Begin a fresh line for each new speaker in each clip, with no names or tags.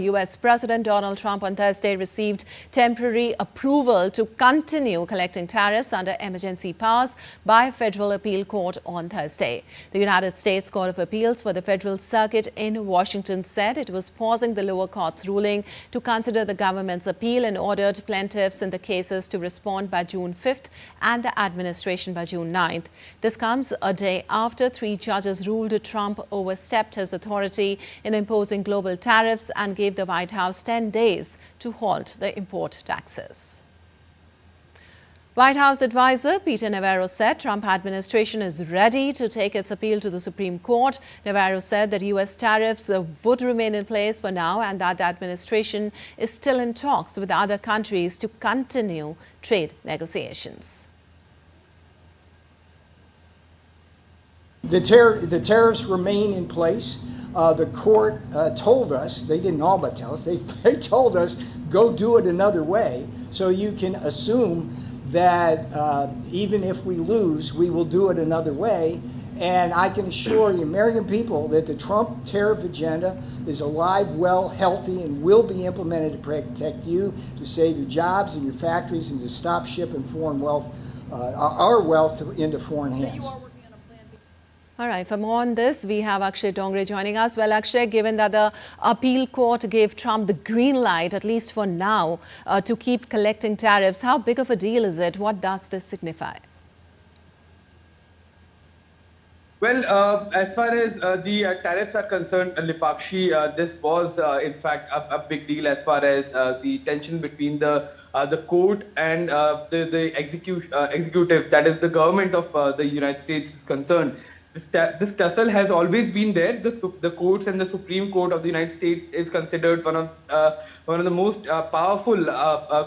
U.S. President Donald Trump on Thursday received temporary approval to continue collecting tariffs under emergency powers by a federal appeal court on Thursday. The United States Court of Appeals for the Federal Circuit in Washington said it was pausing the lower court's ruling to consider the government's appeal and ordered plaintiffs in the cases to respond by June 5th and the administration by June 9th. This comes a day after 3 judges ruled Trump overstepped his authority in imposing global tariffs and gave the White House 10 days to halt the import taxes. White House advisor Peter Navarro said Trump administration is ready to take its appeal to the Supreme Court. Navarro said that U.S. tariffs would remain in place for now and that the administration is still in talks with other countries to continue trade negotiations.
The tariffs remain in place. The court told us, they didn't all but tell us, they told us, go do it another way. So you can assume that even if we lose, we will do it another way. And I can assure the American people that the Trump tariff agenda is alive, well, healthy, and will be implemented to protect you, to save your jobs and your factories, and to stop shipping foreign wealth, our wealth into foreign hands.
All right, for more on this, we have Akshai Dongre joining us. Well, Akshai, given that the appeal court gave Trump the green light, at least for now, to keep collecting tariffs, how big of a deal is it? What does this signify?
Well, as far as the tariffs are concerned, Lipakshi, this was in fact a big deal as far as the tension between the court and the executive, that is the government of the United States, is concerned. This tussle has always been there. The courts and the Supreme Court of the United States is considered one of the most powerful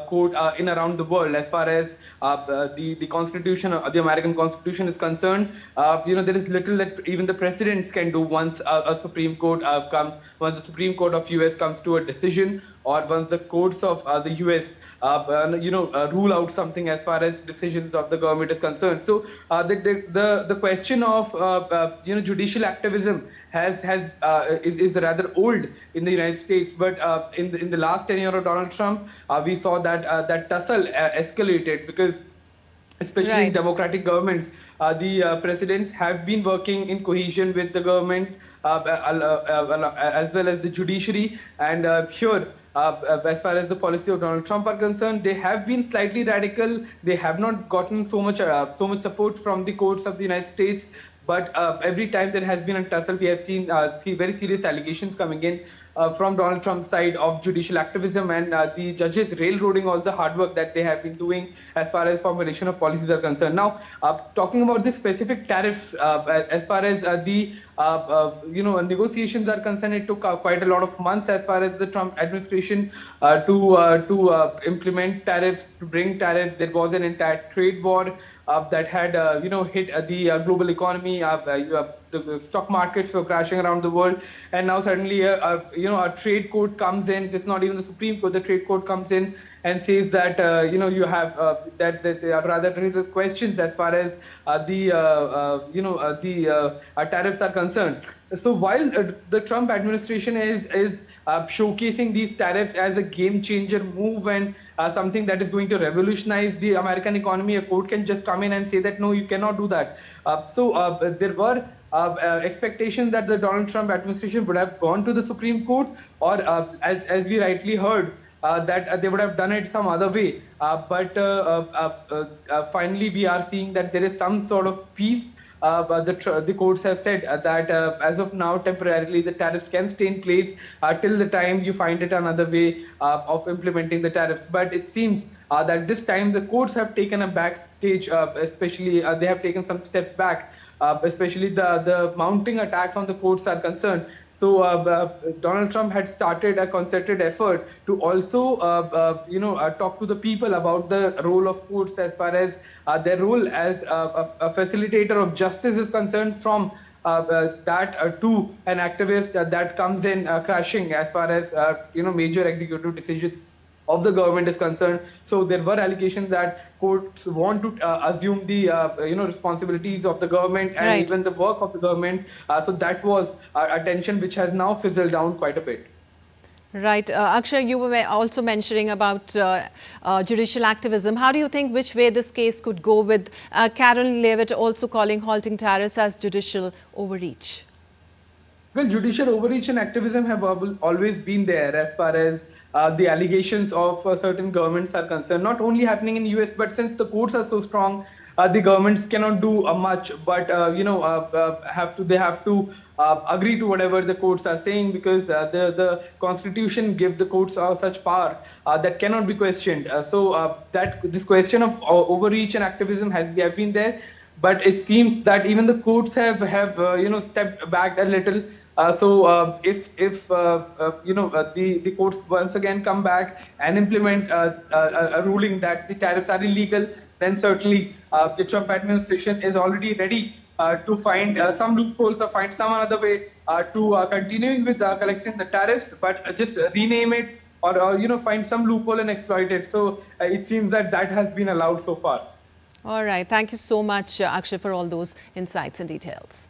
court in around the world as far as the Constitution, the American Constitution is concerned. There is little that even the presidents can do once a Supreme Court once the Supreme Court of US comes to a decision, or once the courts of the US rule out something as far as decisions of the government is concerned. So the question of judicial activism is rather old in the United States, but in the last tenure of Donald Trump, we saw that that tussle escalated, because especially in democratic governments, the presidents have been working in cohesion with the government as well as the judiciary, and here as far as the policy of Donald Trump are concerned, they have been slightly radical. They have not gotten so much support from the courts of the United States. But every time there has been a tussle, we have seen very serious allegations coming in from Donald Trump's side of judicial activism, and the judges railroading all the hard work that they have been doing as far as formulation of policies are concerned. Now, talking about the specific tariffs, as far as the negotiations are concerned, it took quite a lot of months as far as the Trump administration to implement tariffs, to bring tariffs. There was an entire trade war that had hit the global economy. The stock markets were crashing around the world, and now suddenly a trade court comes in. It's not even the Supreme Court. The trade court comes in and says that you have that they are rather raises questions as far as the tariffs are concerned. So while the Trump administration is showcasing these tariffs as a game changer move and something that is going to revolutionize the American economy, a court can just come in and say that no, you cannot do that. There were expectations that the Donald Trump administration would have gone to the Supreme Court, or as we rightly heard, that they would have done it some other way. But finally, we are seeing that there is some sort of peace. The courts have said that as of now, temporarily, the tariffs can stay in place till the time you find it another way of implementing the tariffs. But it seems that this time the courts have taken a backstage, especially they have taken some steps back, especially the mounting attacks on the courts are concerned. So Donald Trump had started a concerted effort to also, talk to the people about the role of courts as far as their role as a facilitator of justice is concerned, from that to an activist that comes in crashing as far as major executive decisions of the government is concerned. So there were allegations that courts want to assume the responsibilities of the government and even the work of the government. So that was a tension which has now fizzled down quite a bit.
Right. Akshay, you were also mentioning about judicial activism. How do you think which way this case could go, with Karen Leavitt also calling halting tariffs as judicial overreach?
Well, judicial overreach and activism have always been there as far as the allegations of certain governments are concerned. Not only happening in US, but since the courts are so strong, the governments cannot do much. But they have to agree to whatever the courts are saying, because the Constitution gives the courts such power that cannot be questioned. That this question of overreach and activism have been there. But it seems that even the courts have stepped back a little. If the courts once again come back and implement a ruling that the tariffs are illegal, then certainly the Trump administration is already ready to find some loopholes or find some other way to continuing with collecting the tariffs, but just rename it, or find some loophole and exploit it. So it seems that has been allowed so far.
All right. Thank you so much, Akshay, for all those insights and details.